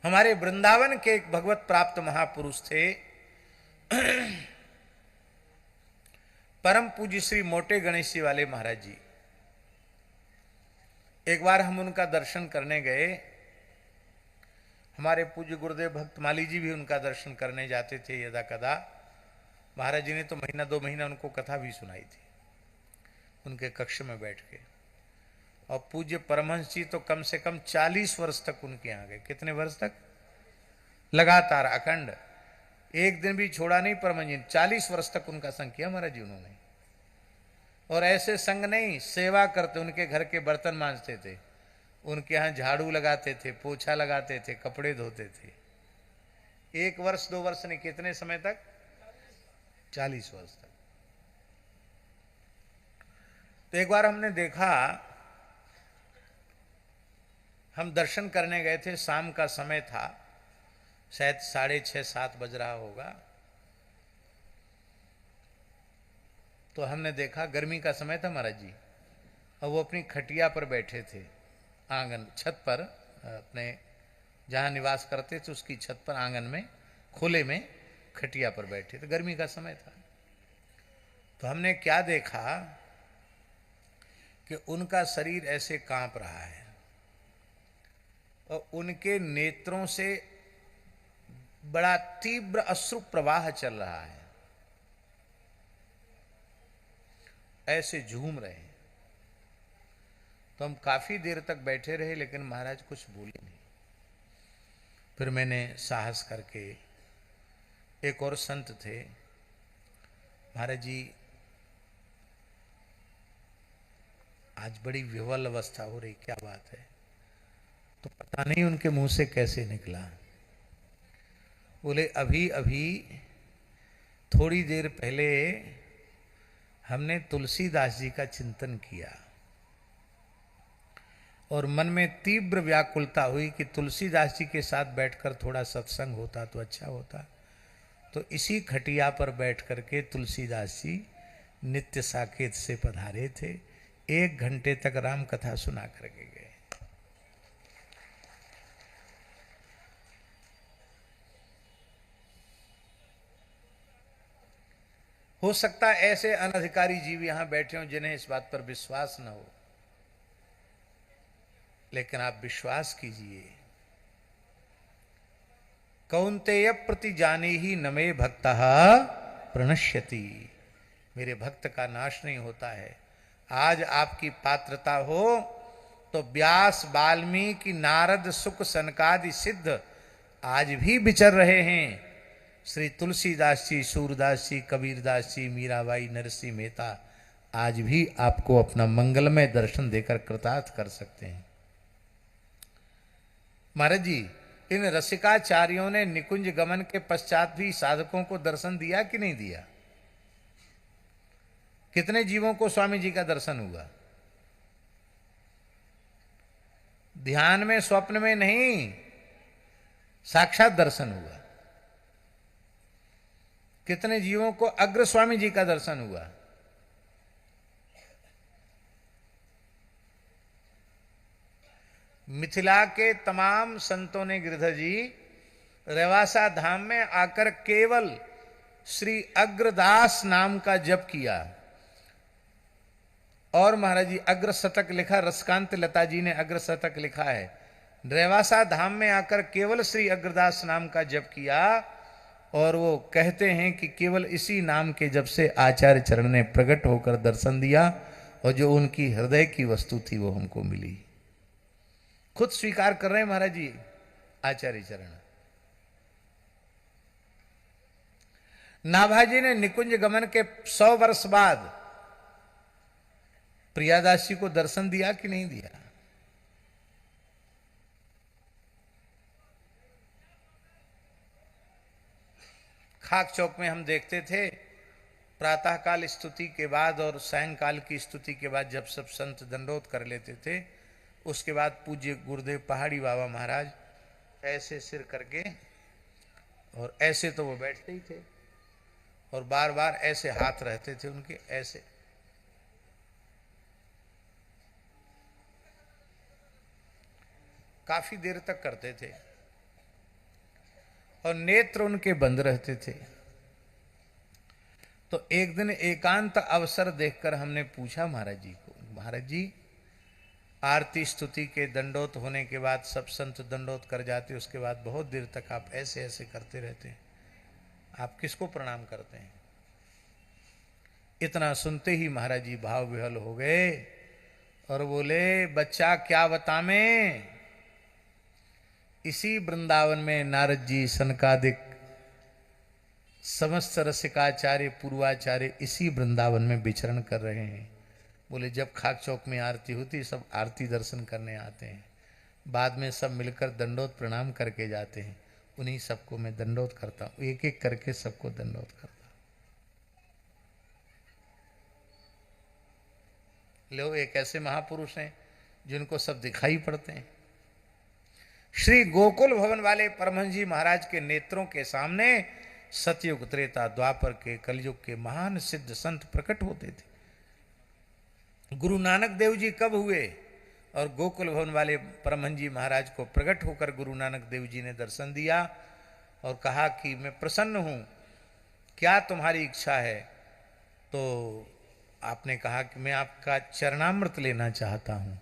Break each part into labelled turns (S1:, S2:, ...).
S1: हमारे वृंदावन के एक भगवत प्राप्त महापुरुष थे, परम पूज्य श्री मोटे गणेश जी वाले महाराज जी। एक बार हम उनका दर्शन करने गए। हमारे पूज्य गुरुदेव भक्तमाली जी भी उनका दर्शन करने जाते थे यदा कदा। महाराज जी ने तो महीना 2 महीना उनको कथा भी सुनाई थी उनके कक्ष में बैठ के। और पूज्य परमहंस जी तो कम से कम 40 वर्ष तक उनके यहाँ गए। कितने वर्ष तक? लगातार अखंड, एक दिन भी छोड़ा नहीं परमहंस जी। 40 वर्ष तक उनका संग किया महाराज जी उन्होंने। और ऐसे संग नहीं, सेवा करते, उनके घर के बर्तन मांजते थे, उनके यहाँ झाड़ू लगाते थे, पोछा लगाते थे, कपड़े धोते थे। 1 वर्ष 2 वर्ष नहीं, कितने समय तक? 40 वर्ष तक। तो एक बार हमने देखा, हम दर्शन करने गए थे, शाम का समय था, शायद 6:30-7 बज रहा होगा। तो हमने देखा, गर्मी का समय था महाराज जी, और वो अपनी खटिया पर बैठे थे, आंगन छत पर, अपने जहाँ निवास करते थे उसकी छत पर, आंगन में खुले में खटिया पर बैठे थे। गर्मी का समय था। तो हमने क्या देखा कि उनका शरीर ऐसे कांप रहा है और उनके नेत्रों से बड़ा तीव्र अश्रु प्रवाह चल रहा है, ऐसे झूम रहे हैं। तो हम काफी देर तक बैठे रहे, लेकिन महाराज कुछ बोले नहीं। फिर मैंने साहस करके, एक और संत थे, महाराज जी आज बड़ी विह्वल अवस्था हो रही, क्या बात है? तो पता नहीं उनके मुंह से कैसे निकला, बोले अभी अभी थोड़ी देर पहले हमने तुलसीदास जी का चिंतन किया और मन में तीव्र व्याकुलता हुई कि तुलसीदास जी के साथ बैठकर थोड़ा सत्संग होता तो अच्छा होता। तो इसी खटिया पर बैठ करके तुलसीदास जी नित्य साकेत से पधारे थे। 1 घंटे तक राम कथा सुना करके गए। हो सकता है ऐसे अनधिकारी जीव यहां बैठे हों जिन्हें इस बात पर विश्वास न हो, लेकिन आप विश्वास कीजिए। कौन्तेय प्रति जाने ही नमे भक्तः प्रणश्यति। मेरे भक्त का नाश नहीं होता है। आज आपकी पात्रता हो तो व्यास, वाल्मीकि, नारद, सुक, सनकादि सिद्ध आज भी विचर रहे हैं। श्री तुलसीदास जी, सूरदास जी, कबीरदास जी, मीराबाई, नरसिंह मेहता आज भी आपको अपना मंगलमय दर्शन देकर कृतार्थ कर सकते हैं। महाराज जी, इन रसिकाचार्यों ने निकुंज गमन के पश्चात भी साधकों को दर्शन दिया कि नहीं दिया? कितने जीवों को स्वामी जी का दर्शन हुआ? ध्यान में, स्वप्न में नहीं, साक्षात दर्शन हुआ। कितने जीवों को अग्र स्वामी जी का दर्शन हुआ? मिथिला के तमाम संतों ने गिरधर जी रेवासा धाम में आकर केवल श्री अग्रदास नाम का जप किया। और महाराज जी अग्र शतक लिखा, रसकांत लता जी ने अग्र शतक लिखा है। रेवासा धाम में आकर केवल श्री अग्रदास नाम का जप किया, और वो कहते हैं कि केवल इसी नाम के जप से आचार्य चरण ने प्रकट होकर दर्शन दिया, और जो उनकी हृदय की वस्तु थी वो हमको मिली। खुद स्वीकार कर रहे हैं महाराज जी आचार्य चरण। नाभाजी ने निकुंज गमन के 100 वर्ष बाद प्रियादास जी को दर्शन दिया कि नहीं दिया? खाक चौक में हम देखते थे, प्रातःकाल स्तुति के बाद और सायंकाल की स्तुति के बाद जब सब संत दंडोत कर लेते थे, उसके बाद पूज्य गुरुदेव पहाड़ी बाबा महाराज ऐसे सिर करके, और ऐसे तो वो बैठते ही थे, और बार बार ऐसे हाथ रहते थे उनके, ऐसे। काफी देर तक करते थे। और नेत्र उनके बंद रहते थे। तो एक दिन एकांत अवसर देखकर हमने पूछा महाराज जी को, महाराज जी आरती स्तुति के दंडोत होने के बाद सब संत दंडोत कर जाते, उसके बाद बहुत देर तक आप ऐसे ऐसे करते रहते हैं, आप किसको प्रणाम करते हैं? इतना सुनते ही महाराज जी भाव विहल हो गए और बोले, बच्चा क्या बतावें, इसी वृंदावन में नारद जी सनकादिक समस्त रसिकाचार्य पूर्वाचार्य इसी वृंदावन में विचरण कर रहे हैं। बोले जब खाक चौक में आरती होती सब आरती दर्शन करने आते हैं, बाद में सब मिलकर दंडोत प्रणाम करके जाते हैं, उन्हीं सबको मैं दंडोत करता हूं, एक एक करके सबको दंडोत करता। लो एक ऐसे महापुरुष हैं जिनको सब दिखाई पड़ते हैं। श्री गोकुल भवन वाले परमहंस जी महाराज के नेत्रों के सामने सतयुग त्रेता द्वापर के कलयुग के महान सिद्ध संत प्रकट होते थे। गुरु नानक देव जी कब हुए और गोकुल भवन वाले परमहंस जी महाराज को प्रकट होकर गुरु नानक देव जी ने दर्शन दिया और कहा कि मैं प्रसन्न हूं, क्या तुम्हारी इच्छा है? तो आपने कहा कि मैं आपका चरणामृत लेना चाहता हूं।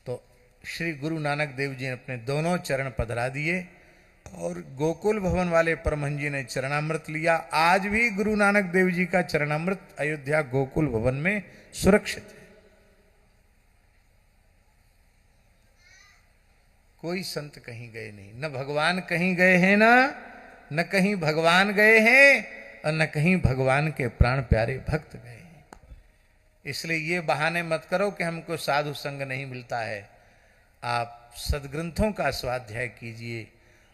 S1: तो श्री गुरु नानक देव जी ने अपने दोनों चरण पधरा दिए और गोकुल भवन वाले परमहंस जी ने चरणामृत लिया। आज भी गुरु नानक देव जी का चरणामृत अयोध्या गोकुल भवन में सुरक्षित है। कोई संत कहीं गए नहीं, न भगवान कहीं गए हैं, न कहीं भगवान गए हैं और न कहीं भगवान के प्राण प्यारे भक्त गए हैं। इसलिए ये बहाने मत करो कि हमको साधु संग नहीं मिलता है। आप सदग्रंथों का स्वाध्याय कीजिए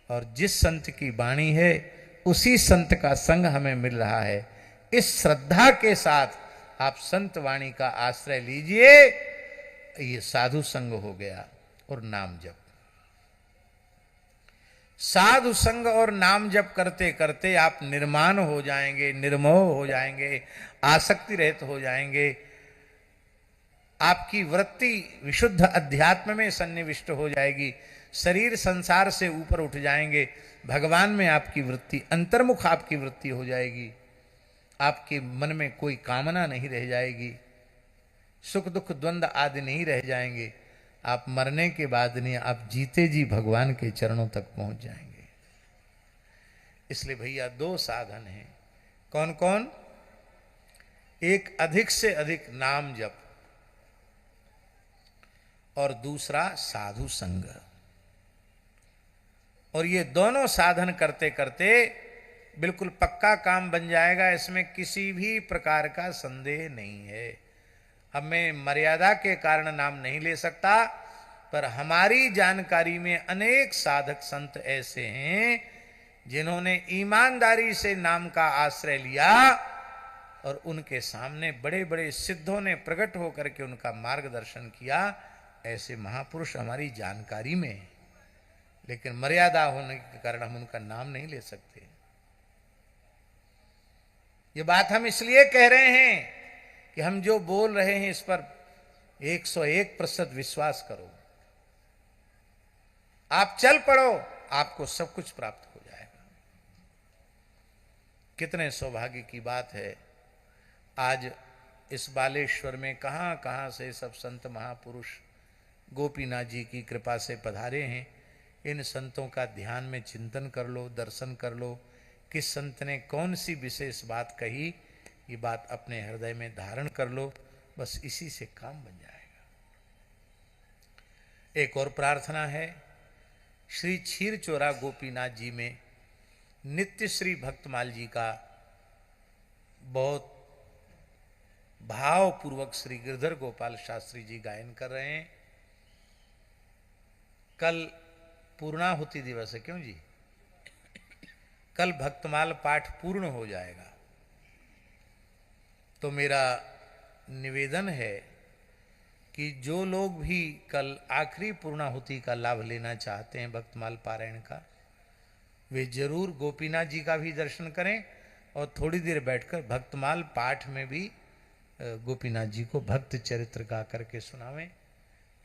S1: और जिस संत की वाणी है उसी संत का संग हमें मिल रहा है। इस श्रद्धा के साथ आप संत वाणी का आश्रय लीजिए, ये साधु संग हो गया। और नाम जप, साधु संग और नाम जप करते करते आप निर्माण हो जाएंगे, निर्मोह हो जाएंगे, आसक्ति रहित हो जाएंगे। आपकी वृत्ति विशुद्ध अध्यात्म में सन्निविष्ट हो जाएगी, शरीर संसार से ऊपर उठ जाएंगे, भगवान में आपकी वृत्ति, अंतर्मुख आपकी वृत्ति हो जाएगी। आपके मन में कोई कामना नहीं रह जाएगी, सुख दुख द्वंद्व आदि नहीं रह जाएंगे। आप मरने के बाद नहीं, आप जीते जी भगवान के चरणों तक पहुंच जाएंगे। इसलिए भैया दो साधन हैं। कौन कौन? एक अधिक से अधिक नाम जप और दूसरा साधु संग। और ये दोनों साधन करते करते बिल्कुल पक्का काम बन जाएगा, इसमें किसी भी प्रकार का संदेह नहीं है। अब मैं मर्यादा के कारण नाम नहीं ले सकता, पर हमारी जानकारी में अनेक साधक संत ऐसे हैं जिन्होंने ईमानदारी से नाम का आश्रय लिया और उनके सामने बड़े बड़े सिद्धों ने प्रकट होकर के उनका मार्गदर्शन किया। ऐसे महापुरुष हमारी जानकारी में हैं, लेकिन मर्यादा होने के कारण हम उनका नाम नहीं ले सकते। ये बात हम इसलिए कह रहे हैं कि हम जो बोल रहे हैं इस पर 101% विश्वास करो। आप चल पड़ो, आपको सब कुछ प्राप्त हो जाएगा। कितने सौभाग्य की बात है, आज इस बालेश्वर में कहां कहां से सब संत महापुरुष गोपीनाथ जी की कृपा से पधारे हैं। इन संतों का ध्यान में चिंतन कर लो, दर्शन कर लो, किस संत ने कौन सी विशेष बात कही, ये बात अपने हृदय में धारण कर लो, बस इसी से काम बन जाएगा। एक और प्रार्थना है, श्री क्षीर चोरा गोपीनाथ जी में नित्य श्री भक्तमाल जी का बहुत भावपूर्वक श्री गिरधर गोपाल शास्त्री जी गायन कर रहे हैं। कल पूर्णाहुति दिवस है, क्यों जी? कल भक्तमाल पाठ पूर्ण हो जाएगा। तो मेरा निवेदन है कि जो लोग भी कल आखिरी पूर्णाहुति का लाभ लेना चाहते हैं भक्तमाल पारायण का, वे जरूर गोपीनाथ जी का भी दर्शन करें और थोड़ी देर बैठकर भक्तमाल पाठ में भी गोपीनाथ जी को भक्त चरित्र गा करके सुनावें।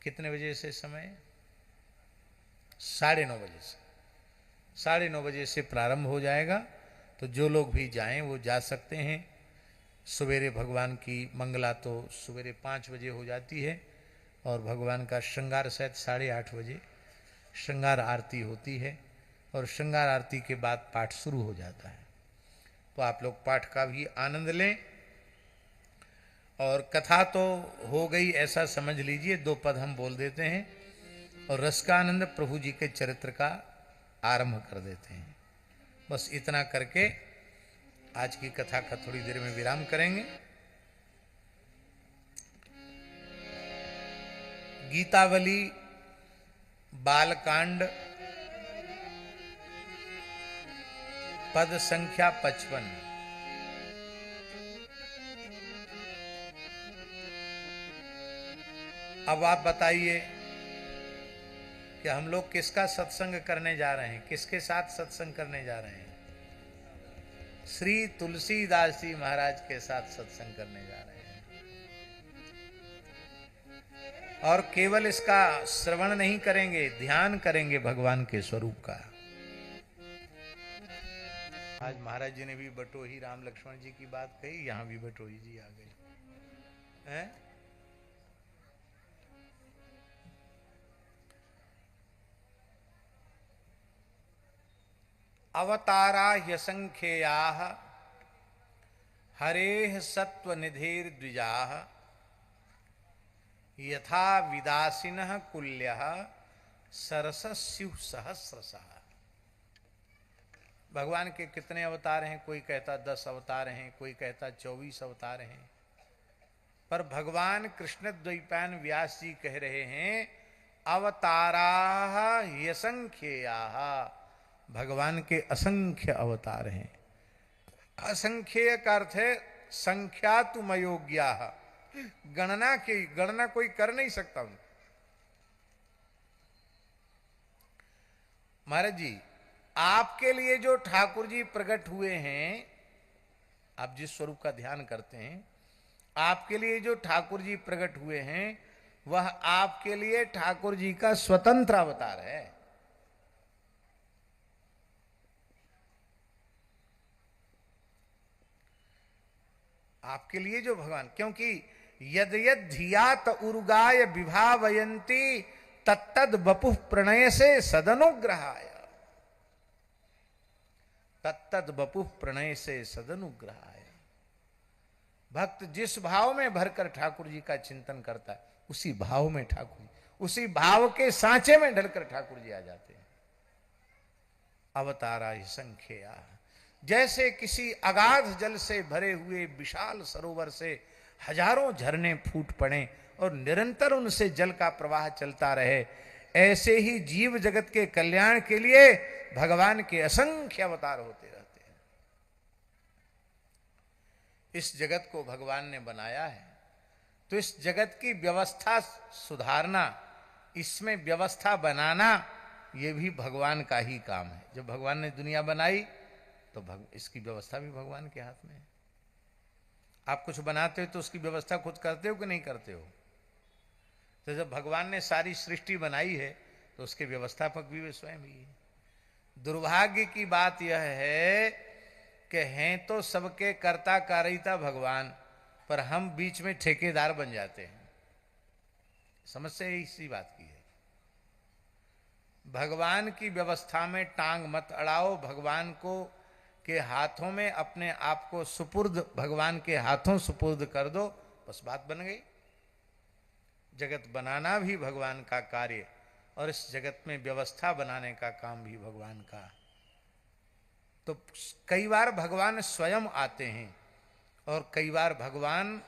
S1: कितने बजे से समय? 9:30 बजे से 9:30 से प्रारंभ हो जाएगा। तो जो लोग भी जाएं वो जा सकते हैं। सवेरे भगवान की मंगला तो सवेरे 5 बजे हो जाती है और भगवान का श्रृंगार सहित 8:30 बजे श्रृंगार आरती होती है और श्रृंगार आरती के बाद पाठ शुरू हो जाता है। तो आप लोग पाठ का भी आनंद लें। और कथा तो हो गई ऐसा समझ लीजिए, 2 पद हम बोल देते हैं और रस का आनंद प्रभु जी के चरित्र का आरंभ कर देते हैं। बस इतना करके आज की कथा का थोड़ी देर में विराम करेंगे। गीतावली बालकांड पद संख्या 55। अब आप बताइए कि हम लोग किसका सत्संग करने जा रहे हैं, किसके साथ सत्संग करने जा रहे हैं? श्री तुलसीदास जी महाराज के साथ सत्संग करने जा रहे हैं। और केवल इसका श्रवण नहीं करेंगे, ध्यान करेंगे भगवान के स्वरूप का। आज महाराज जी ने भी बटोही राम लक्ष्मण जी की बात कही, यहां भी बटोही जी आ गए हैं। अवतारा ह्यसंख्येयाः हरेः सत्त्वनिधिर्द्विजाः यथा विदासिनः कुल्यः सरसस्युः सहस्रशः। भगवान के कितने अवतार हैं? कोई कहता 10 अवतार हैं, कोई कहता 24 अवतार हैं। पर भगवान कृष्ण द्वैपायन व्यास जी कह रहे हैं अवताराः ह्यसंख्येयाः। भगवान के असंख्य अवतार हैं। असंख्य का अर्थ है संख्यातुम अयोग्या, गणना कोई कर नहीं सकता उनको। महाराज जी आपके लिए जो ठाकुर जी प्रकट हुए हैं, आप जिस स्वरूप का ध्यान करते हैं, आपके लिए जो ठाकुर जी प्रकट हुए हैं वह आपके लिए ठाकुर जी का स्वतंत्र अवतार है। आपके लिए जो भगवान, क्योंकि यद यद धियात उर्गाय विभावयन्ति तत्तद वपुः प्रणय से सदनुग्रहाय। तत्तद वपुः प्रणय से सदनुग्रहाय। भक्त जिस भाव में भरकर ठाकुर जी का चिंतन करता है उसी भाव में ठाकुर जी, उसी भाव के सांचे में ढलकर ठाकुर जी आ जाते हैं। अवतारा ही संख्या, जैसे किसी अगाध जल से भरे हुए विशाल सरोवर से हजारों झरने फूट पड़े और निरंतर उनसे जल का प्रवाह चलता रहे, ऐसे ही जीव जगत के कल्याण के लिए भगवान के असंख्य अवतार होते रहते हैं। इस जगत को भगवान ने बनाया है तो इस जगत की व्यवस्था सुधारना, इसमें व्यवस्था बनाना, यह भी भगवान का ही काम है। जब भगवान ने दुनिया बनाई तो इसकी व्यवस्था भी भगवान के हाथ में है। आप कुछ बनाते हो तो उसकी व्यवस्था खुद करते हो कि नहीं करते हो? तो जब भगवान ने सारी सृष्टि बनाई है तो उसके व्यवस्थापक भी वे स्वयं ही है। दुर्भाग्य की बात यह है कि हैं तो सबके कर्ता कारिता भगवान, पर हम बीच में ठेकेदार बन जाते हैं। समस्या इसी बात की है। भगवान की व्यवस्था में टांग मत अड़ाओ, भगवान को के हाथों में अपने आप को सुपुर्द, भगवान के हाथों सुपुर्द कर दो, बस बात बन गई। जगत बनाना भी भगवान का कार्य और इस जगत में व्यवस्था बनाने का काम भी भगवान का। तो कई बार भगवान स्वयं आते हैं और कई बार भगवान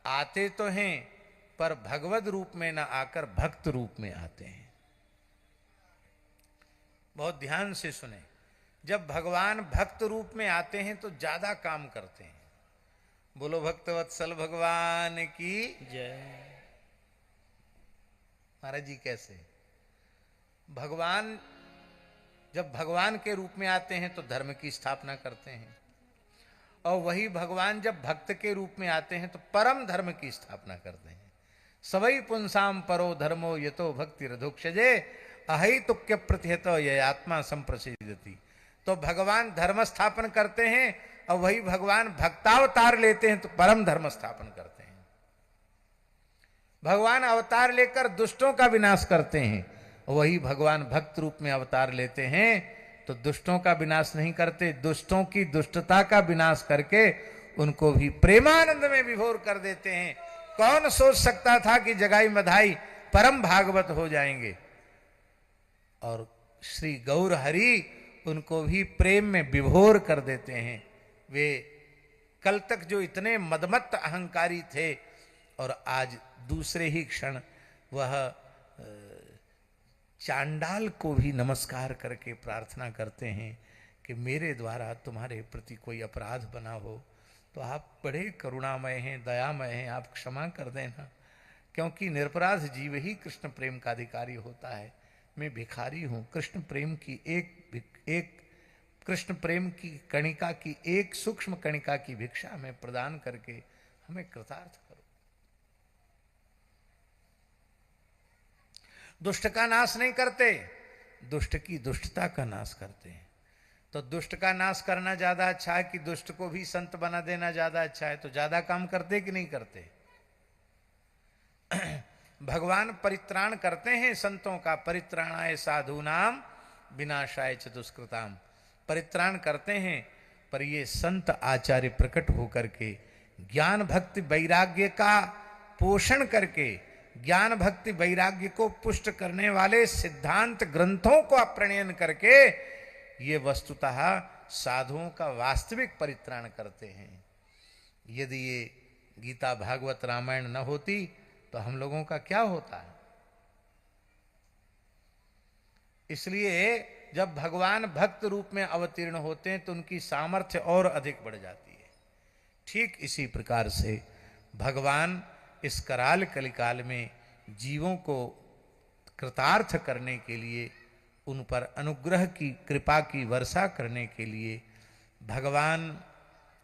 S1: आते तो हैं पर भगवद रूप में न आकर भक्त रूप में आते हैं। बहुत ध्यान से सुने, जब भगवान भक्त रूप में आते हैं तो ज्यादा काम करते हैं। बोलो भक्तवत्सल भगवान की जय। महाराज जी कैसे भगवान जब भगवान के रूप में आते हैं तो धर्म की स्थापना करते हैं, और वही भगवान जब भक्त के रूप में आते हैं तो परम धर्म की स्थापना करते हैं। सवै पुंसाम परो धर्मो यतो भक्ति रधोक्षजे। अहितुक्य प्रतिहत ये आत्मा संप्रसिद्धति। तो भगवान धर्म स्थापन करते हैं और वही भगवान भक्तावतार लेते हैं तो परम धर्म स्थापन करते हैं। भगवान अवतार लेकर दुष्टों का विनाश करते हैं, वही भगवान भक्त रूप में अवतार लेते हैं तो दुष्टों का विनाश नहीं करते, दुष्टों की दुष्टता का विनाश करके उनको भी प्रेमानंद में विभोर कर देते हैं। कौन सोच सकता था कि जगाई मधाई परम भागवत हो जाएंगे। और श्री गौर हरि उनको भी प्रेम में विभोर कर देते हैं। वे कल तक जो इतने मदमत्त अहंकारी थे और आज दूसरे ही क्षण वह चांडाल को भी नमस्कार करके प्रार्थना करते हैं कि मेरे द्वारा तुम्हारे प्रति कोई अपराध बना हो तो आप बड़े करुणामय हैं, दयामय हैं, आप क्षमा कर देना, क्योंकि निरपराध जीव ही कृष्ण प्रेम का अधिकारी होता है। मैं भिखारी हूं, कृष्ण प्रेम की एक कृष्ण प्रेम की कणिका की एक सूक्ष्म कणिका की भिक्षा में प्रदान करके हमें कृतार्थ करो। दुष्ट का नाश नहीं करते, दुष्ट की दुष्टता का नाश करते हैं। तो दुष्ट का नाश करना ज्यादा अच्छा है कि दुष्ट को भी संत बना देना ज्यादा अच्छा है? तो ज्यादा काम करते कि नहीं करते? भगवान परित्राण करते हैं संतों का, परित्राणाय साधूनाम विनाशाय च दुष्कृताम, परित्राण करते हैं। पर ये संत आचार्य प्रकट होकर के ज्ञान भक्ति वैराग्य का पोषण करके, ज्ञान भक्ति वैराग्य को पुष्ट करने वाले सिद्धांत ग्रंथों को प्रणयन करके ये वस्तुतः साधुओं का वास्तविक परित्राण करते हैं। यदि ये गीता भागवत रामायण न होती तो हम लोगों का क्या होता है? इसलिए जब भगवान भक्त रूप में अवतीर्ण होते हैं तो उनकी सामर्थ्य और अधिक बढ़ जाती है। ठीक इसी प्रकार से भगवान इस कराल कलिकाल में जीवों को कृतार्थ करने के लिए, उन पर अनुग्रह की कृपा की वर्षा करने के लिए भगवान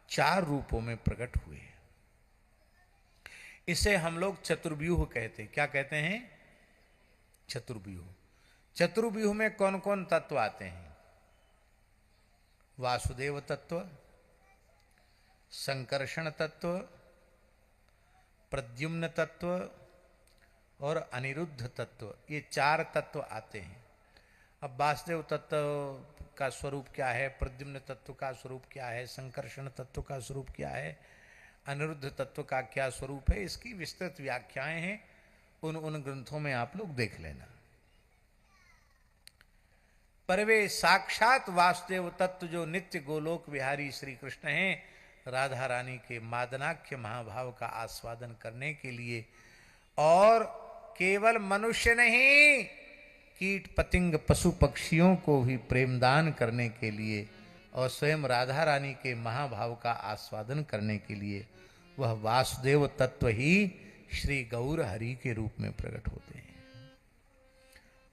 S1: 4 रूपों में प्रकट हुए। इसे हम लोग चतुर्व्यूह कहते हैं। क्या कहते हैं? चतुर्व्यूह। चतुर्व्यूह में कौन कौन तत्व आते हैं? वासुदेव तत्व, संकर्षण तत्व, प्रद्युम्न तत्व और अनिरुद्ध तत्व, ये 4 तत्व आते हैं। अब वासुदेव तत्व का स्वरूप क्या है, प्रद्युम्न तत्व का स्वरूप क्या है, संकर्षण तत्व का स्वरूप क्या है, अनिरुद्ध तत्व का क्या स्वरूप है, इसकी विस्तृत व्याख्याएं हैं। उन ग्रंथों में आप लोग देख लेना। पर वे साक्षात वासुदेव तत्व जो नित्य गोलोक विहारी श्री कृष्ण हैं, राधा रानी के मादनाख्य महाभाव का आस्वादन करने के लिए, और केवल मनुष्य नहीं, कीट पतिंग पशु पक्षियों को भी प्रेमदान करने के लिए और स्वयं राधा रानी के महाभाव का आस्वादन करने के लिए वह वासुदेव तत्व ही श्री गौर हरि के रूप में प्रकट होते हैं।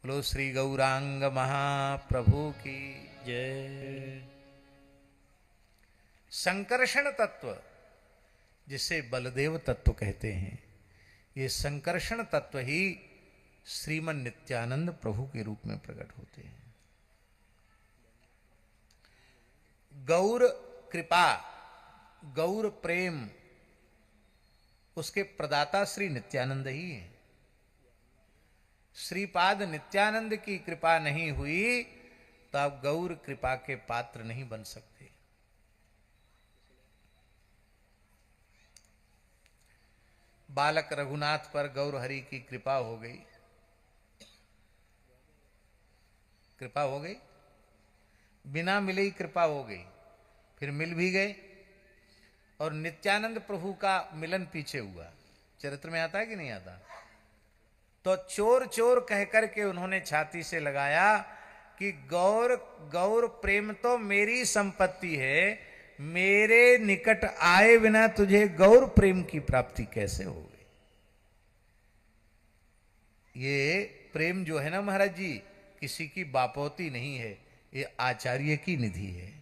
S1: बोलो श्री गौरांग महाप्रभु की जय। संकर्षण तत्व, जिसे बलदेव तत्व कहते हैं, ये संकर्षण तत्व ही श्रीमन नित्यानंद प्रभु के रूप में प्रकट होते हैं। गौर कृपा, गौर प्रेम, उसके प्रदाता श्री नित्यानंद ही हैं। श्रीपाद नित्यानंद की कृपा नहीं हुई तो आप गौर कृपा के पात्र नहीं बन सकते। बालक रघुनाथ पर गौर हरि की कृपा हो गई, कृपा हो गई, बिना मिले ही कृपा हो गई, फिर मिल भी गए और नित्यानंद प्रभु का मिलन पीछे हुआ। चरित्र में आता है कि नहीं आता? तो चोर चोर कहकर के उन्होंने छाती से लगाया कि गौर गौर प्रेम तो मेरी संपत्ति है, मेरे निकट आए बिना तुझे गौर प्रेम की प्राप्ति कैसे हो गई? ये प्रेम जो है ना महाराज जी, किसी की बापौती नहीं है, ये आचार्य की निधि है।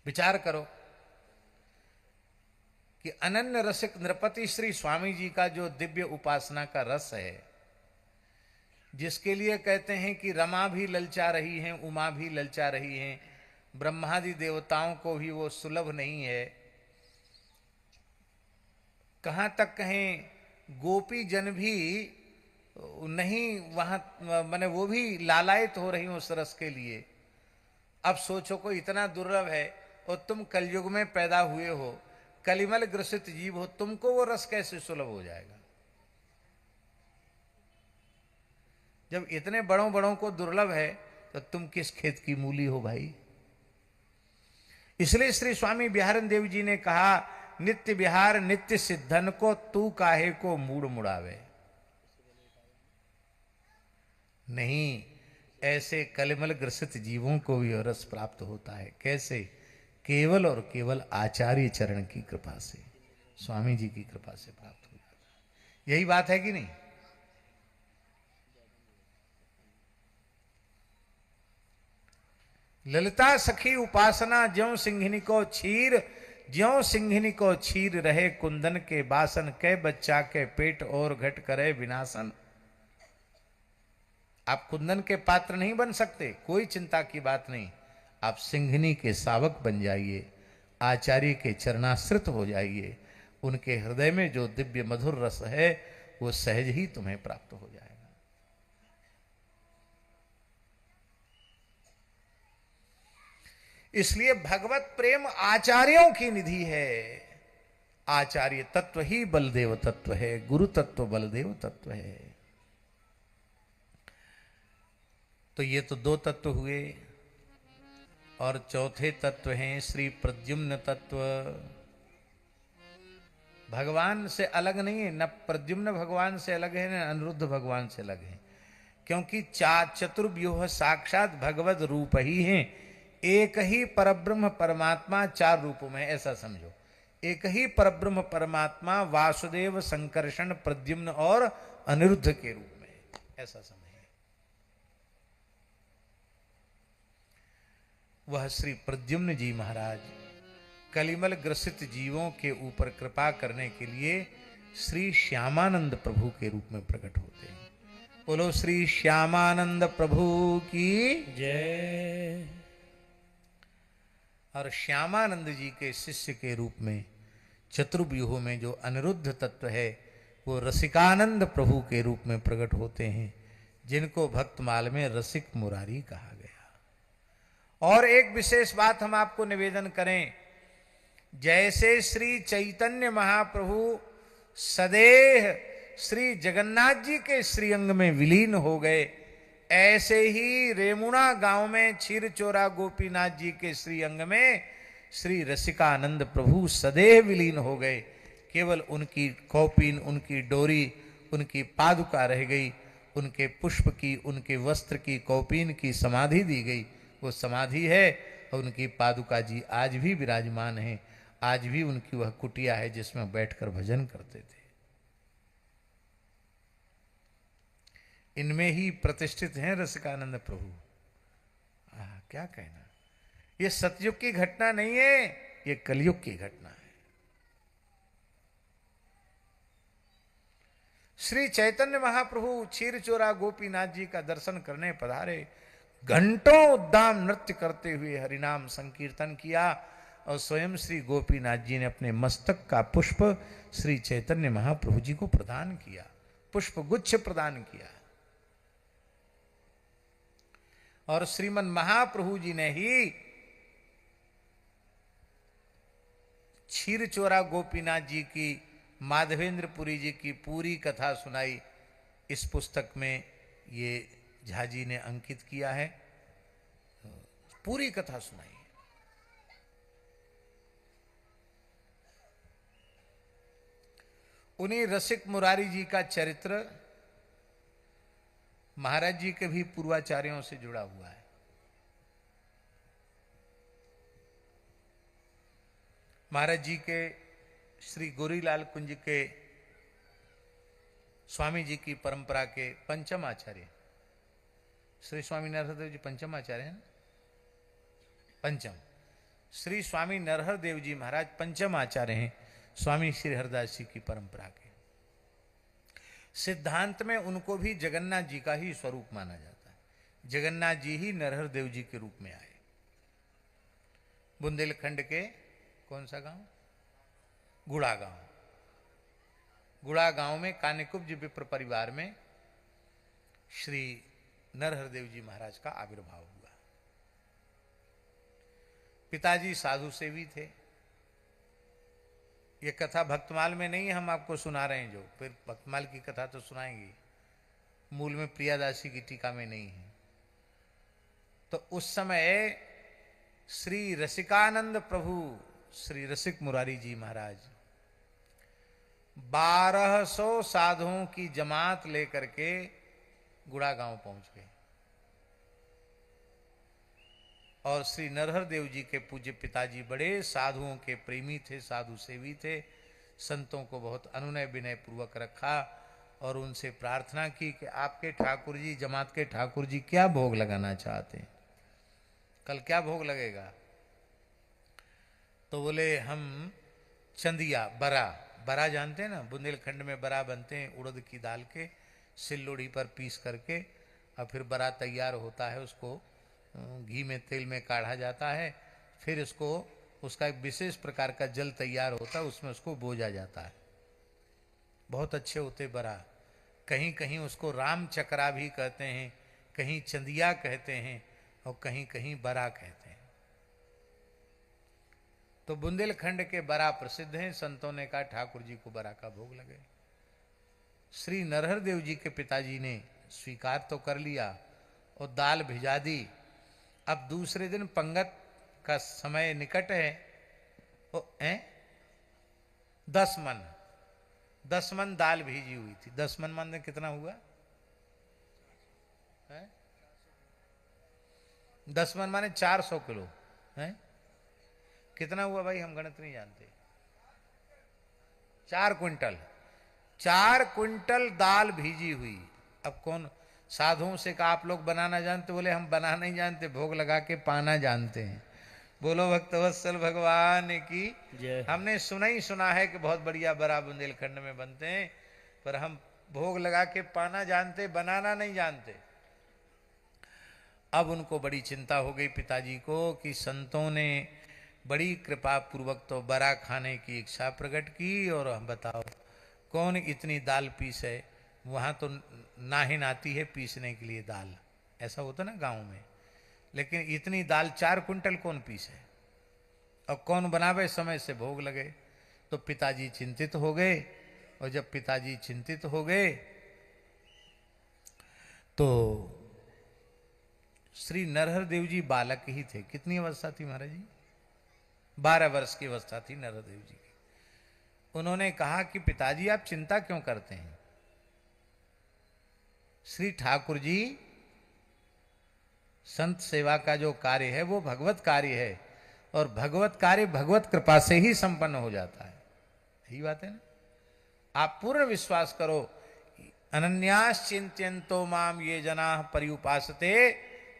S1: विचार करो कि अनन्य रसिक नृपति श्री स्वामी जी का जो दिव्य उपासना का रस है, जिसके लिए कहते हैं कि रमा भी ललचा रही हैं, उमा भी ललचा रही हैं, ब्रह्मादि देवताओं को भी वो सुलभ नहीं है। कहाँ तक कहें गोपी जन भी नहीं वहां, माने वो भी लालायित हो रही हो उस रस के लिए। अब सोचो कोई इतना दुर्लभ है और तुम कलयुग में पैदा हुए हो, कलिमल ग्रसित जीव हो, तुमको वो रस कैसे सुलभ हो जाएगा? जब इतने बड़ों बड़ों को दुर्लभ है तो तुम किस खेत की मूली हो भाई? इसलिए श्री स्वामी बिहारन देव जी ने कहा, नित्य विहार नित्य सिद्धन को तू काहे को मूड मुड़ावे। नहीं, ऐसे कलिमल ग्रसित जीवों को भी रस प्राप्त होता है। कैसे? केवल और केवल आचार्य चरण की कृपा से, स्वामी जी की कृपा से प्राप्त हो जाता है। यही बात है कि नहीं? ललिता सखी उपासना ज्यों सिंघिनी को क्षीर, ज्यों सिंघिनी को क्षीर रहे कुंदन के बासन, के बच्चा के पेट और घट करे विनाशन। आप कुंदन के पात्र नहीं बन सकते, कोई चिंता की बात नहीं। आप सिंघिनी के सावक बन जाइए, आचार्य के चरणाश्रित हो जाइए। उनके हृदय में जो दिव्य मधुर रस है वो सहज ही तुम्हें प्राप्त हो जाएगा। इसलिए भगवत प्रेम आचार्यों की निधि है। आचार्य तत्व ही बलदेव तत्व है, गुरु तत्व बलदेव तत्व है। तो ये तो दो तत्व हुए, और चौथे तत्व हैं श्री प्रद्युम्न तत्व। भगवान से अलग नहीं है, न प्रद्युम्न भगवान से अलग है, न अनिरुद्ध भगवान से अलग है, क्योंकि चतुर्व्यूह साक्षात भगवत रूप ही हैं। एक ही परब्रह्म परमात्मा चार रूपों में, ऐसा समझो। एक ही परब्रह्म परमात्मा वासुदेव, संकर्षण, प्रद्युम्न और अनिरुद्ध के रूप में, ऐसा समझो। वह श्री प्रद्युम्न जी महाराज कलिमल ग्रसित जीवों के ऊपर कृपा करने के लिए श्री श्यामानंद प्रभु के रूप में प्रकट होते हैं। बोलो श्री श्यामानंद प्रभु की जय। और श्यामानंद जी के शिष्य के रूप में चतुर्व्यूह में जो अनिरुद्ध तत्व है वो रसिकानंद प्रभु के रूप में प्रकट होते हैं, जिनको भक्तमाल में रसिक मुरारी कहा गया। और एक विशेष बात हम आपको निवेदन करें, जैसे श्री चैतन्य महाप्रभु सदेह श्री जगन्नाथ जी के श्रीअंग में विलीन हो गए, ऐसे ही रेमुणा गांव में क्षीरचोरा गोपीनाथ जी के श्रीअंग में श्री रसिकानंद प्रभु सदैव विलीन हो गए। केवल उनकी कौपीन, उनकी डोरी, उनकी पादुका रह गई। उनके पुष्प की, उनके वस्त्र की, कौपीन की समाधि दी गई, वो समाधि है। और उनकी पादुका जी आज भी विराजमान है। आज भी उनकी वह कुटिया है जिसमें बैठकर भजन करते थे। इनमें ही प्रतिष्ठित हैं रसिकानंद प्रभु। क्या कहना, ये सतयुग की घटना नहीं है, ये कलयुग की घटना है। श्री चैतन्य महाप्रभु क्षीरचोरा गोपीनाथ जी का दर्शन करने पधारे। घंटों उद्दाम नृत्य करते हुए हरिनाम संकीर्तन किया और स्वयं श्री गोपीनाथ जी ने अपने मस्तक का पुष्प श्री चैतन्य महाप्रभु जी को प्रदान किया, पुष्प गुच्छ प्रदान किया। और श्रीमन महाप्रभु जी ने ही क्षीरचोरा गोपीनाथ जी की, माधवेंद्रपुरी जी की पूरी कथा सुनाई। इस पुस्तक में ये झा जी ने अंकित किया है, पूरी कथा सुनाई। उन्हीं रसिक मुरारी जी का चरित्र महाराज जी के भी पूर्वाचार्यों से जुड़ा हुआ है। महाराज जी के श्री गोरीलाल कुंज के स्वामी जी की परंपरा के पंचम आचार्य श्री स्वामी नरहर देव जी पंचम आचार्य हैं। पंचम श्री स्वामी नरहर देव जी महाराज पंचम आचार्य हैं, स्वामी श्री हरदास जी की परंपरा के। सिद्धांत में उनको भी जगन्नाथ जी का ही स्वरूप माना जाता है। जगन्नाथ जी ही नरहर देव जी के रूप में आए। बुंदेलखंड के कौन सा गांव? गुड़ा गांव। गुड़ा गांव में कान्यकुब्ज विप्र परिवार में श्री नरहर देव जी महाराज का आविर्भाव हुआ। पिताजी साधु सेवी थे। ये कथा भक्तमाल में नहीं, हम आपको सुना रहे हैं। जो फिर भक्तमाल की कथा तो सुनाएंगे, मूल में प्रियादासी की टीका में नहीं है। तो उस समय श्री रसिकानंद प्रभु श्री रसिक मुरारी जी महाराज 1200 साधुओं की जमात लेकर के गुड़ा गांव पहुंच गए और श्री नरहर देव जी के पूज्य पिताजी बड़े साधुओं के प्रेमी थे, साधु सेवी थे। संतों को बहुत अनुनय विनय पूर्वक रखा और उनसे प्रार्थना की कि आपके ठाकुर जी, जमात के ठाकुर जी क्या भोग लगाना चाहते हैं, कल क्या भोग लगेगा? तो बोले हम चंदिया, बरा जानते हैं ना, बुंदेलखंड में बरा बनते हैं उड़द की दाल के, सिल्लोड़ी पर पीस करके और फिर बरा तैयार होता है, उसको घी में तेल में काढ़ा जाता है, फिर उसको उसका एक विशेष प्रकार का जल तैयार होता है, उसमें उसको बोझा जाता है। बहुत अच्छे होते बरा। कहीं कहीं उसको राम चक्रा भी कहते हैं, कहीं चंदिया कहते हैं और कहीं कहीं बरा कहते हैं। तो बुंदेलखंड के बरा प्रसिद्ध हैं। संतों ने कहा ठाकुर जी को बरा का भोग लगे। श्री नरहर देव जी के पिताजी ने स्वीकार तो कर लिया और दाल भिजा दी। अब दूसरे दिन पंगत का समय निकट है। 10 मन दाल भेजी हुई थी। 10 मन में कितना हुआ है? 10 मन माने 400 किलो है। कितना हुआ भाई? हम गणित नहीं जानते। 4 क्विंटल दाल भेजी हुई। अब कौन साधुओं से कहा आप लोग बनाना जानते? बोले हम बनाना नहीं जानते, भोग लगा के पाना जानते हैं। बोलो भक्तवत्सल भगवान की। हमने सुना है कि बहुत बढ़िया बरा बुंदेलखंड में बनते हैं, पर हम भोग लगा के पाना जानते, बनाना नहीं जानते। अब उनको बड़ी चिंता हो गई पिताजी को कि संतों ने बड़ी कृपा पूर्वक तो बरा खाने की इच्छा प्रकट की, और हम बताओ कौन इतनी दाल पीसे? वहाँ तो नाहिन आती है पीसने के लिए दाल, ऐसा होता ना गांव में, लेकिन इतनी दाल 4 क्विंटल कौन पीसे और कौन बनावे? समय से भोग लगे। तो पिताजी चिंतित हो गए, और जब पिताजी चिंतित हो गए तो श्री नरहर देव जी बालक ही थे। कितनी अवस्था थी महाराज जी? 12 वर्ष की अवस्था थी नरहर देव जी की। उन्होंने कहा कि पिताजी आप चिंता क्यों करते हैं? श्री ठाकुर जी संत सेवा का जो कार्य है वो भगवत कार्य है, और भगवत कार्य भगवत कृपा से ही संपन्न हो जाता है। यही बात है ना। आप पूर्ण विश्वास करो। अनन्यास चिंत्यन्तो माम ये जना पर्युपासते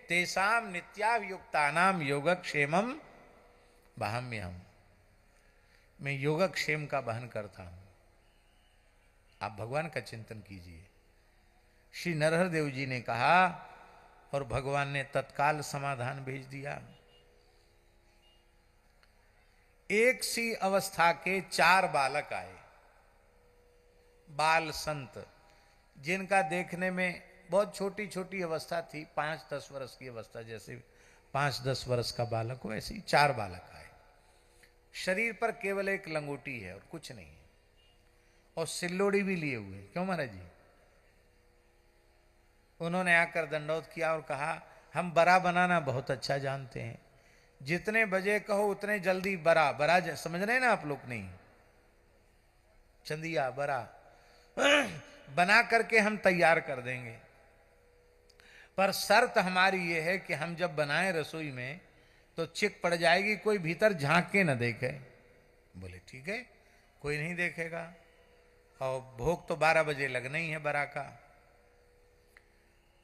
S1: तेषाम नित्याभियुक्तानाम योगक्षेमम वहाम्यहम्। मैं योगक्षेम का वहन करता हूं। आप भगवान का चिंतन कीजिए। श्री नरहर देव जी ने कहा, और भगवान ने तत्काल समाधान भेज दिया। एक सी अवस्था के 4 बालक आए, बाल संत, जिनका देखने में बहुत छोटी छोटी अवस्था थी, 5-10 वर्ष की अवस्था, जैसे 5-10 वर्ष का बालक हो वैसे ही 4 बालक आए। शरीर पर केवल एक लंगोटी है और कुछ नहीं है, और सिल्लोड़ी भी लिए हुए। क्यों महाराज जी? उन्होंने आकर दंडौत किया और कहा हम बरा बनाना बहुत अच्छा जानते हैं, जितने बजे कहो उतने जल्दी बरा समझ रहे हैं ना आप लोग? नहीं, चंदिया बरा बना करके हम तैयार कर देंगे, पर शर्त हमारी ये है कि हम जब बनाएं रसोई में तो चिक पड़ जाएगी, कोई भीतर झांक के न देखे। बोले ठीक है, कोई नहीं देखेगा, और भोग तो 12 बजे लगना ही है बरा का।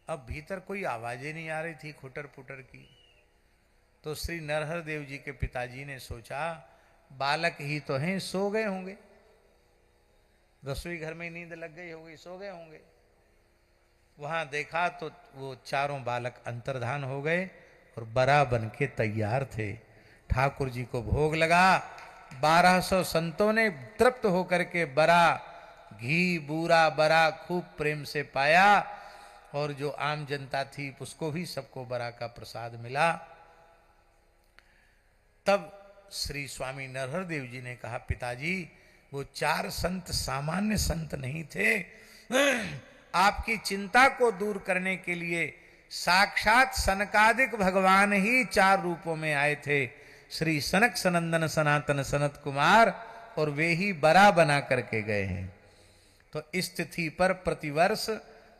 S1: अब भीतर कोई आवाजें नहीं आ रही थी खुटर पुटर की। तो श्री नरहर देव जी के पिताजी ने सोचा बालक ही तो हैं, सो गए होंगे, रसोई घर में ही नींद लग गई होगी, सो गए होंगे। वहां देखा तो वो चारों बालक अंतर्धान हो गए और बरा बन के तैयार थे। ठाकुर जी को भोग लगा। 1200 संतों ने तृप्त होकर के बरा, घी बूरा बरा खूब प्रेम से पाया, और जो आम जनता थी उसको भी सबको बरा का प्रसाद मिला। तब श्री स्वामी नरहर देव जी ने कहा, पिताजी वो 4 संत सामान्य संत नहीं थे। आपकी चिंता को दूर करने के लिए साक्षात सनकादिक भगवान ही 4 रूपों में आए थे। श्री सनक सनंदन सनातन सनत कुमार, और वे ही बरा बना करके गए हैं। तो इस तिथि पर प्रतिवर्ष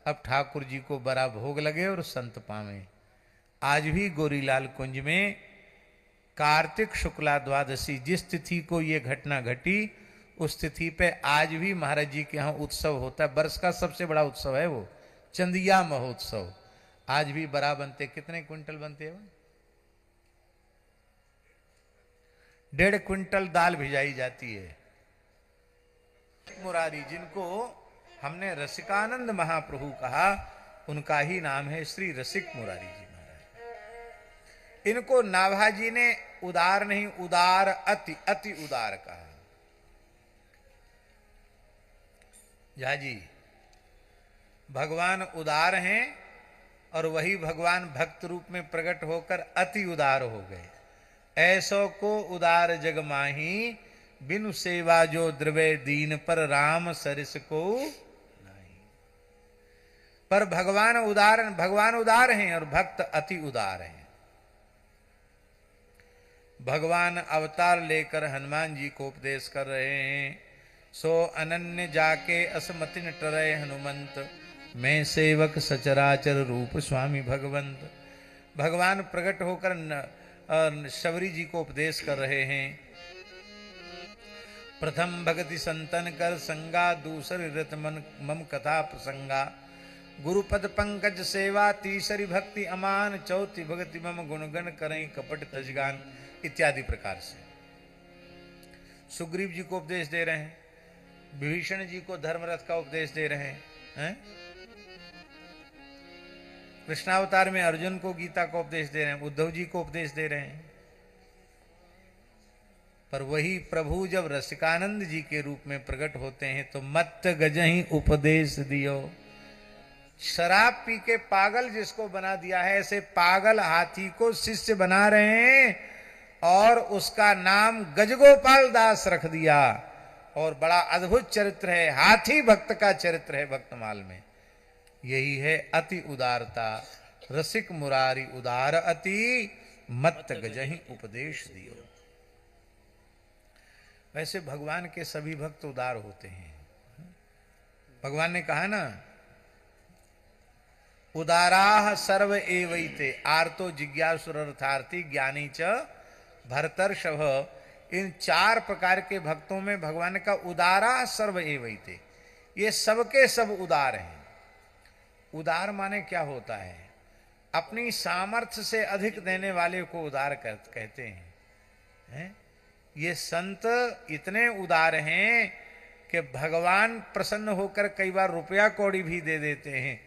S1: अब ठाकुर जी को बरा भोग लगे और संत पावे। आज भी गोरीलाल कुंज में कार्तिक शुक्ला द्वादशी जिस तिथि को ये घटना घटी, उस तिथि पे आज भी महाराज जी के यहाँ उत्सव होता है। वर्ष का सबसे बड़ा उत्सव है वो चंदिया महोत्सव। आज भी बरा बनते। कितने क्विंटल बनते हैं? 1.5 क्विंटल दाल भिजाई जाती है। मुरारी, जिनको हमने रसिकानंद महाप्रभु कहा, उनका ही नाम है श्री रसिक मुरारी जी महाराज। इनको नाभाजी ने उदार नहीं, उदार अति अति उदार कहा। जा जी, भगवान उदार हैं और वही भगवान भक्त रूप में प्रकट होकर अति उदार हो गए। ऐसो को उदार जग माही, बिनु सेवा जो द्रवे दीन, पर राम सरिस को नहीं। पर भगवान उदार हैं और भक्त अति उदार हैं। भगवान अवतार लेकर हनुमान जी को उपदेश कर रहे हैं। सो अनन्य जाके असमतिन टरे हनुमंत, मैं सेवक सचराचर रूप स्वामी भगवंत। भगवान प्रकट होकर शबरी जी को उपदेश कर रहे हैं। प्रथम भक्ति संतन कर संगा, दूसरी रत मन मम कथा प्रसंगा। गुरुपद पंकज सेवा, तीसरी भक्ति अमान, चौथी भक्ति मम गुणगण करें कपट तजगान, इत्यादि प्रकार से सुग्रीव जी को उपदेश दे रहे हैं। विभीषण जी को धर्मरथ का उपदेश दे रहे हैं। कृष्णावतार में अर्जुन को गीता का उपदेश दे रहे हैं। उद्धव जी को उपदेश दे रहे हैं। पर वही प्रभु जब रसिकानंद जी के रूप में प्रकट होते हैं तो मत गजही उपदेश दियो। शराब पी के पागल जिसको बना दिया है, ऐसे पागल हाथी को शिष्य बना रहे हैं और उसका नाम गजगोपाल दास रख दिया। और बड़ा अद्भुत चरित्र है, हाथी भक्त का चरित्र है भक्तमाल में। यही है अति उदारता। रसिक मुरारी उदार अति, मत गजहि उपदेश दियो। वैसे भगवान के सभी भक्त उदार होते हैं। भगवान ने कहा ना, उदाराह सर्व एवैते, आर्तो जिज्ञासुरर्थार्थी ज्ञानी च भरतर्षभ। इन 4 प्रकार के भक्तों में भगवान का उदारा सर्व एवैते, ये सबके सब उदार हैं। उदार माने क्या होता है? अपनी सामर्थ्य से अधिक देने वाले को उदार कहते हैं। ये संत इतने उदार हैं कि भगवान प्रसन्न होकर कई बार रुपया कौड़ी भी दे देते हैं,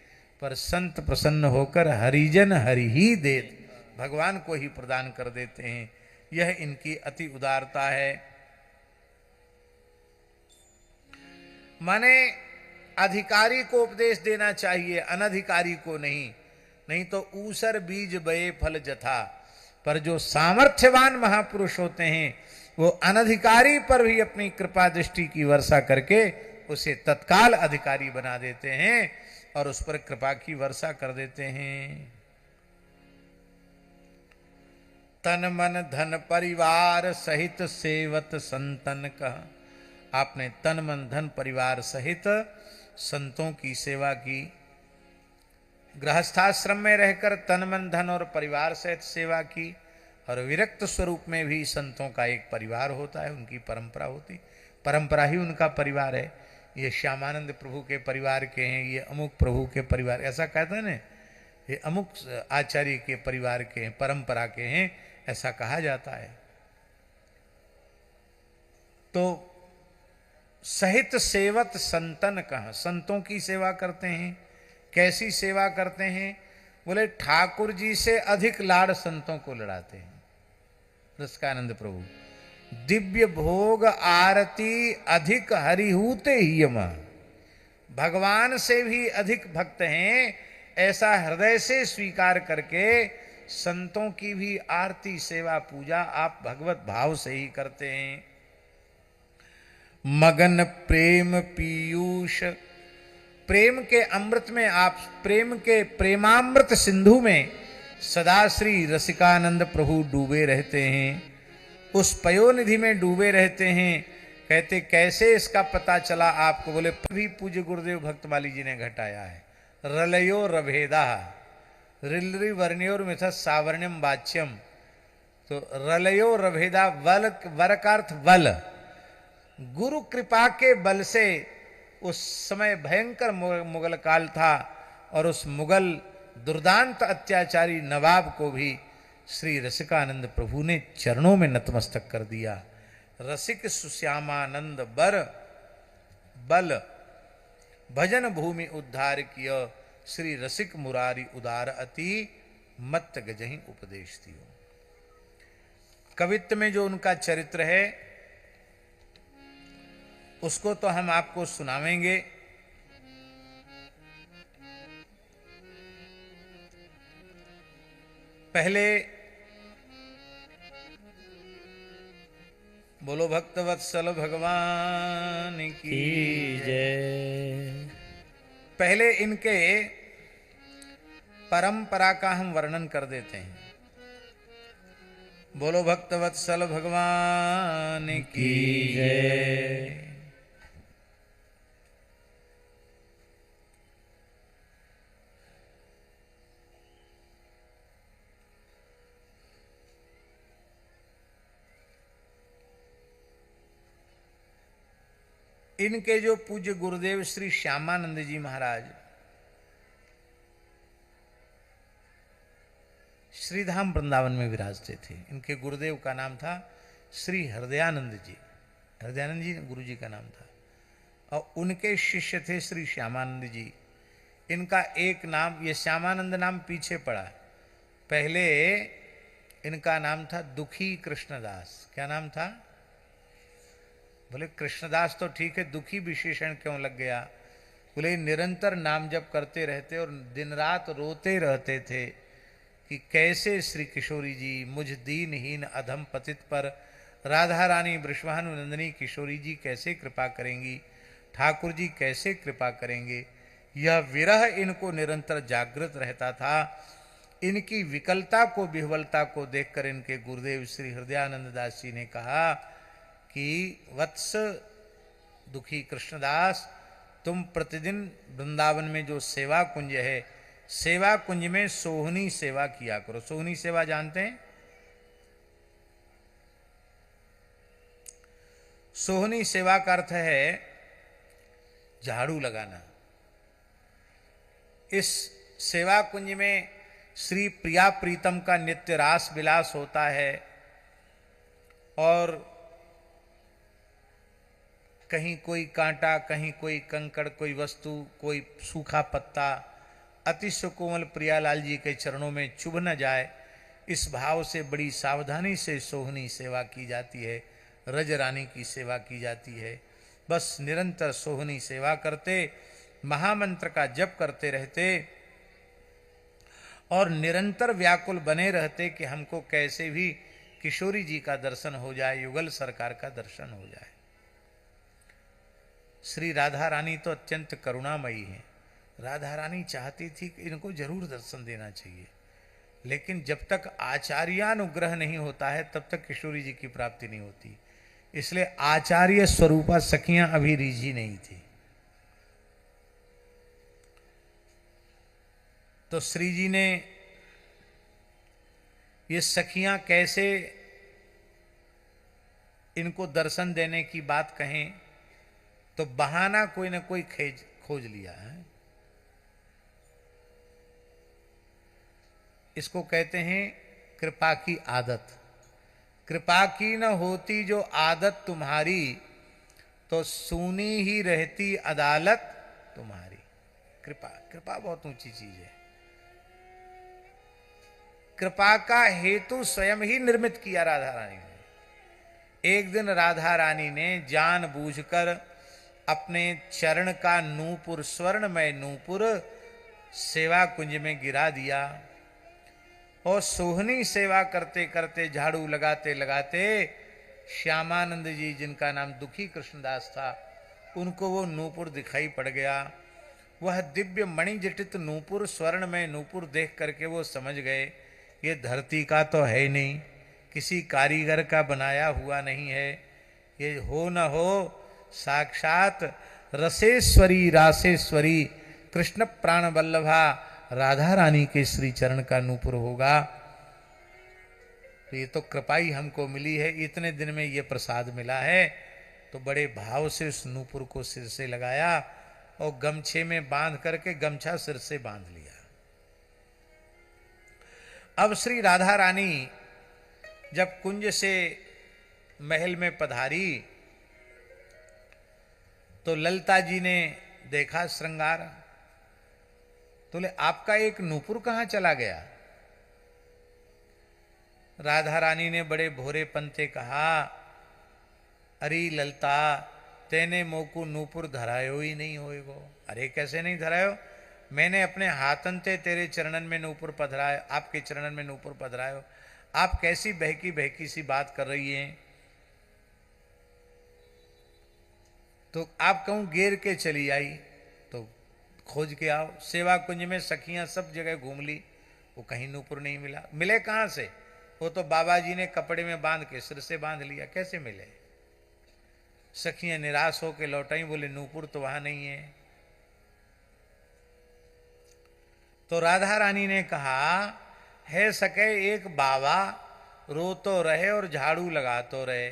S1: पर संत प्रसन्न होकर हरिजन हरि ही दे भगवान को ही प्रदान कर देते हैं। यह इनकी अति उदारता है। माने अधिकारी को उपदेश देना चाहिए, अनधिकारी को नहीं। नहीं तो ऊसर बीज बये फल जथा। पर जो सामर्थ्यवान महापुरुष होते हैं वो अनधिकारी पर भी अपनी कृपा दृष्टि की वर्षा करके उसे तत्काल अधिकारी बना देते हैं और उस पर कृपा की वर्षा कर देते हैं। तन मन धन परिवार सहित सेवत संतन कहा। आपने तन मन धन परिवार सहित संतों की सेवा की। गृहस्थाश्रम में रहकर तन मन धन और परिवार सहित सेवा की, और विरक्त स्वरूप में भी संतों का एक परिवार होता है, उनकी परंपरा होती, परंपरा ही उनका परिवार है। ये श्यामानंद प्रभु के परिवार के हैं, ये अमुक प्रभु के परिवार, ऐसा कहते हैं ना, ये अमुक आचार्य के परिवार के हैं, परंपरा के हैं, ऐसा कहा जाता है। तो सहित सेवत संतन कहा, संतों की सेवा करते हैं। कैसी सेवा करते हैं? बोले ठाकुर जी से अधिक लाड़ संतों को लड़ाते हैं। रसिकानंद प्रभु दिव्य भोग आरती अधिक हरिहूते ही यम, भगवान से भी अधिक भक्त हैं, ऐसा हृदय से स्वीकार करके संतों की भी आरती सेवा पूजा आप भगवत भाव से ही करते हैं। मगन प्रेम पीयूष, प्रेम के अमृत में आप, प्रेम के प्रेमामृत सिंधु में सदा श्री रसिकानंद प्रभु डूबे रहते हैं, उस पयोनिधि में डूबे रहते हैं। कहते कैसे इसका पता चला आपको? बोले भी पूज्य गुरुदेव भक्तमाली जी ने घटाया है। रलयो रभेदा रिलरी वर्ण्योर मिथ सावर्ण्यम वाच्यम, तो रलयो रभेदा, वल वर का अर्थ बल, गुरु कृपा के बल से उस समय भयंकर मुगल काल था और उस मुगल दुर्दांत अत्याचारी नवाब को भी श्री रसिकानंद प्रभु ने चरणों में नतमस्तक कर दिया। रसिक सुश्यामानंद बर बल भजन भूमि उद्धार किया, श्री रसिक मुरारी उदार अति मत गजहि उपदेश दियो। कवित्व में जो उनका चरित्र है उसको तो हम आपको सुनावेंगे। पहले बोलो भक्तवत्सल भगवान की जय। पहले इनके परंपरा का हम वर्णन कर देते हैं। बोलो भक्तवत्सल भगवान की जय। इनके जो पूज्य गुरुदेव श्री श्यामानंद जी महाराज श्रीधाम वृंदावन में विराजते थे। इनके गुरुदेव का नाम था श्री हृदयानंद जी। हृदयानंद जी गुरु जी का नाम था और उनके शिष्य थे श्री श्यामानंद जी। इनका एक नाम, ये श्यामानंद नाम पीछे पड़ा। पहले इनका नाम था दुखी कृष्णदास। क्या नाम था? बोले कृष्णदास तो ठीक है, दुखी विशेषण क्यों लग गया? बोले निरंतर नाम जप करते रहते और दिन रात रोते रहते थे कि कैसे श्री किशोरी जी मुझ दीनहीन अधम पतित पर राधा रानी वृषभानुनंदिनी किशोरी जी कैसे कृपा करेंगी, ठाकुर जी कैसे कृपा करेंगे। यह विरह इनको निरंतर जागृत रहता था। इनकी विकलता को, विह्वलता को देखकर इनके गुरुदेव श्री हृदयानंद दास जी ने कहा कि वत्स दुखी कृष्णदास, तुम प्रतिदिन वृंदावन में जो सेवा कुंज है, सेवा कुंज में सोहनी सेवा किया करो। सोहनी सेवा जानते हैं? सोहनी सेवा का अर्थ है झाड़ू लगाना। इस सेवा कुंज में श्री प्रिया प्रीतम का नित्य रास विलास होता है और कहीं कोई कांटा, कहीं कोई कंकड़, कोई वस्तु, कोई सूखा पत्ता अति सुकोमल प्रियालाल जी के चरणों में चुभ न जाए, इस भाव से बड़ी सावधानी से सोहनी सेवा की जाती है। रज रानी की सेवा की जाती है। बस निरंतर सोहनी सेवा करते, महामंत्र का जप करते रहते और निरंतर व्याकुल बने रहते कि हमको कैसे भी किशोरी जी का दर्शन हो जाए, युगल सरकार का दर्शन हो जाए। श्री राधा रानी तो अत्यंत करुणामयी है। राधा रानी चाहती थी कि इनको जरूर दर्शन देना चाहिए, लेकिन जब तक आचार्यानुग्रह नहीं होता है तब तक किशोरी जी की प्राप्ति नहीं होती। इसलिए आचार्य स्वरूपा सखियां अभी रिझी नहीं थी। तो श्री जी ने ये सखियां कैसे इनको दर्शन देने की बात कहें, तो बहाना कोई ना कोई खोज लिया है। इसको कहते हैं कृपा की आदत। कृपा की न होती जो आदत तुम्हारी, तो सुनी ही रहती अदालत तुम्हारी। कृपा, कृपा बहुत ऊंची चीज है। कृपा का हेतु स्वयं ही निर्मित किया राधा रानी ने। एक दिन राधा रानी ने जानबूझकर अपने चरण का नूपुर, स्वर्णमय नूपुर सेवा कुंज में गिरा दिया और सोहनी सेवा करते करते, झाड़ू लगाते लगाते श्यामानंद जी, जिनका नाम दुखी कृष्णदास था, उनको वो नूपुर दिखाई पड़ गया। वह दिव्य मणिजटित नूपुर, स्वर्णमय नूपुर देख करके वो समझ गए ये धरती का तो है नहीं, किसी कारीगर का बनाया हुआ नहीं है, ये हो न हो साक्षात रसेश्वरी रासेश्वरी कृष्ण प्राण वल्लभा राधा रानी के श्री चरण का नूपुर होगा। तो ये तो कृपा ही हमको मिली है, इतने दिन में ये प्रसाद मिला है। तो बड़े भाव से उस नूपुर को सिर से लगाया और गमछे में बांध करके गमछा सिर से बांध लिया। अब श्री राधा रानी जब कुंज से महल में पधारी तो ललता जी ने देखा श्रृंगार, तो बोले आपका एक नूपुर कहां चला गया? राधा रानी ने बड़े भोरे पंते कहा, अरे ललता, तेने मोकू नूपुर धरायो ही नहीं होएगो। अरे कैसे नहीं धरायो? मैंने अपने हाथन ते तेरे चरणन में नूपुर पधरायो, आपके चरणन में नूपुर पधरायो। आप कैसी बहकी बहकी सी बात कर रही हैं? तो आप कहूं घेर के चली आई तो खोज के आओ। सेवा कुंज में सखियां सब जगह घूम ली, वो कहीं नूपुर नहीं मिला। मिले कहां से? वो तो बाबा जी ने कपड़े में बांध के सिर से बांध लिया, कैसे मिले? सखियां निराश होकर लौटाई, बोले नूपुर तो वहां नहीं है। तो राधा रानी ने कहा, है सके एक बाबा रोतो रहे और झाड़ू लगातो रहे,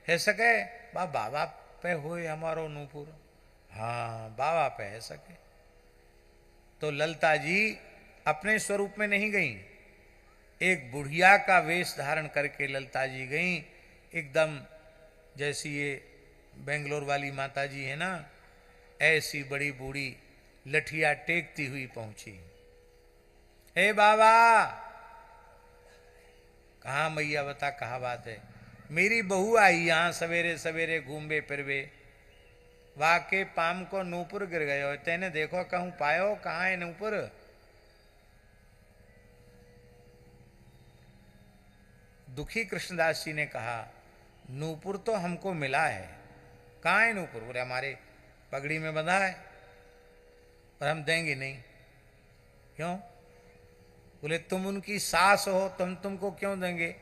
S1: है सके बाबा पे होए हमारो नूपुर। हाँ बाबा पे है सके। तो ललता जी अपने स्वरूप में नहीं गई, एक बुढ़िया का वेश धारण करके ललता जी गई, एकदम जैसी ये बेंगलोर वाली माता जी है ना, ऐसी बड़ी बूढ़ी लठिया टेकती हुई पहुंची। हे बाबा, कहा मैया बता, कहा बात है? मेरी बहू आई यहां सवेरे सवेरे घूमबे फिरबे, वाके पाम को नूपुर गिर गयो, तेने देखो कहूं पायो, कहां है नूपुर? दुखी कृष्णदास जी ने कहा, नूपुर तो हमको मिला है। कहां है नूपुर? बोले हमारे पगड़ी में बंधा है, पर हम देंगे नहीं। क्यों? बोले तुम उनकी सास हो, तुमको क्यों देंगे?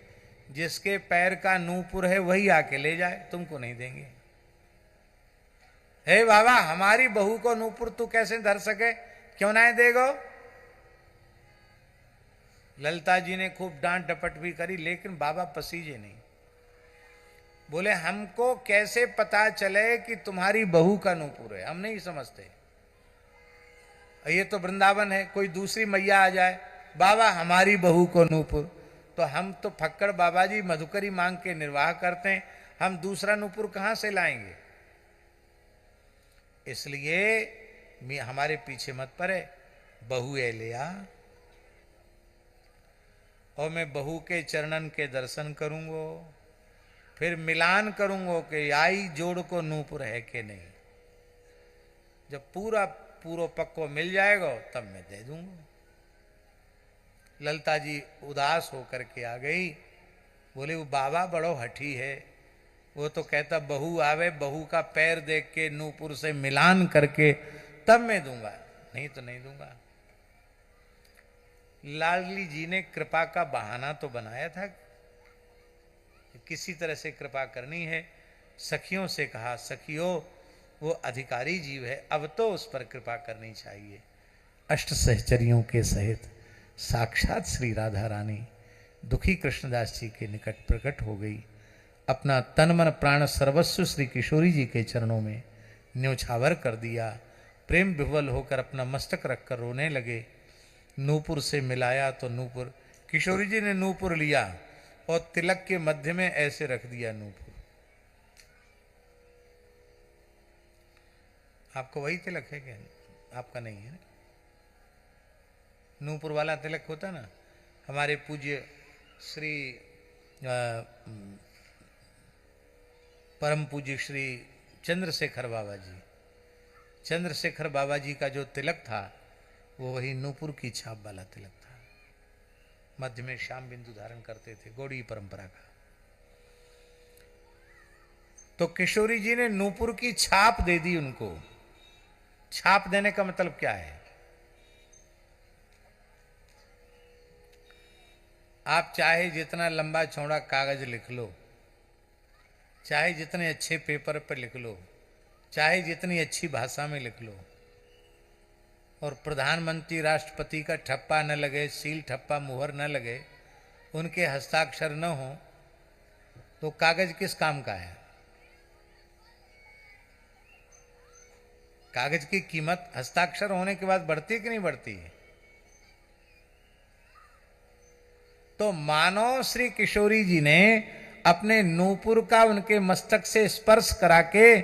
S1: जिसके पैर का नूपुर है वही आके ले जाए, तुमको नहीं देंगे। हे बाबा, हमारी बहू को नूपुर तू कैसे धर सके, क्यों ना देगो? ललता जी ने खूब डांट डपट भी करी, लेकिन बाबा पसीजे नहीं। बोले हमको कैसे पता चले कि तुम्हारी बहू का नूपुर है? हम नहीं समझते। ये तो वृंदावन है, कोई दूसरी मैया आ जाए, बाबा हमारी बहू को नूपुर, तो हम तो फक्कड़ बाबा जी मधुकरी मांग के निर्वाह करते हैं, हम दूसरा नूपुर कहां से लाएंगे? इसलिए हमारे पीछे मत पड़े, बहू है ले आ, और मैं बहू के चरणन के दर्शन करूंगो, फिर मिलान करूंगो कि आई जोड़ को नूपुर है कि नहीं। जब पूरा पूरा पक्को मिल जाएगा तब मैं दे दूंगा। ललता जी उदास होकर के आ गई। बोले वो बाबा बड़ो हठी है, वो तो कहता बहू आवे, बहू का पैर देख के नूपुर से मिलान करके तब मैं दूंगा, नहीं तो नहीं दूंगा। लाडली जी ने कृपा का बहाना तो बनाया था, किसी तरह से कृपा करनी है। सखियों से कहा, सखियों वो अधिकारी जीव है, अब तो उस पर कृपा करनी चाहिए। अष्ट सहचरियों के सहित साक्षात श्री राधा रानी दुखी कृष्णदास जी के निकट प्रकट हो गई। अपना तन मन प्राण सर्वस्व श्री किशोरी जी के चरणों में न्योछावर कर दिया। प्रेम विह्वल होकर अपना मस्तक रखकर रोने लगे। नूपुर से मिलाया तो नूपुर, किशोरी जी ने नूपुर लिया और तिलक के मध्य में ऐसे रख दिया नूपुर। आपको वही तिलक है क्या? आपका नहीं है ना? नूपुर वाला तिलक होता ना, हमारे पूज्य श्री परम पूज्य श्री चंद्रशेखर बाबा जी का जो तिलक था वो वही नूपुर की छाप वाला तिलक था। मध्य में श्याम बिंदु धारण करते थे, गौड़ी परंपरा का। तो किशोरी जी ने नूपुर की छाप दे दी उनको। छाप देने का मतलब क्या है? आप चाहे जितना लंबा चौड़ा कागज लिख लो, चाहे जितने अच्छे पेपर पर लिख लो, चाहे जितनी अच्छी भाषा में लिख लो, और प्रधानमंत्री राष्ट्रपति का ठप्पा न लगे, सील ठप्पा मुहर न लगे, उनके हस्ताक्षर न हो, तो कागज किस काम का है? कागज की कीमत हस्ताक्षर होने के बाद बढ़ती है कि नहीं बढ़ती है? तो मानो श्री किशोरी जी ने अपने नूपुर का उनके मस्तक से स्पर्श करा के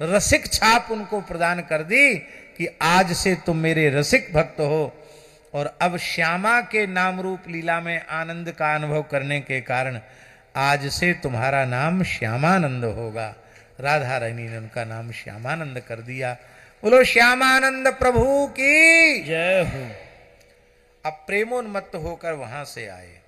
S1: रसिक छाप उनको प्रदान कर दी कि आज से तुम मेरे रसिक भक्त हो, और अब श्यामा के नाम रूप लीला में आनंद का अनुभव करने के कारण आज से तुम्हारा नाम श्यामानंद होगा। राधा रानी ने उनका नाम श्यामानंद कर दिया। बोलो श्यामानंद प्रभु की
S2: जय हो।
S1: अब प्रेमोन्मत्त होकर वहां से आए।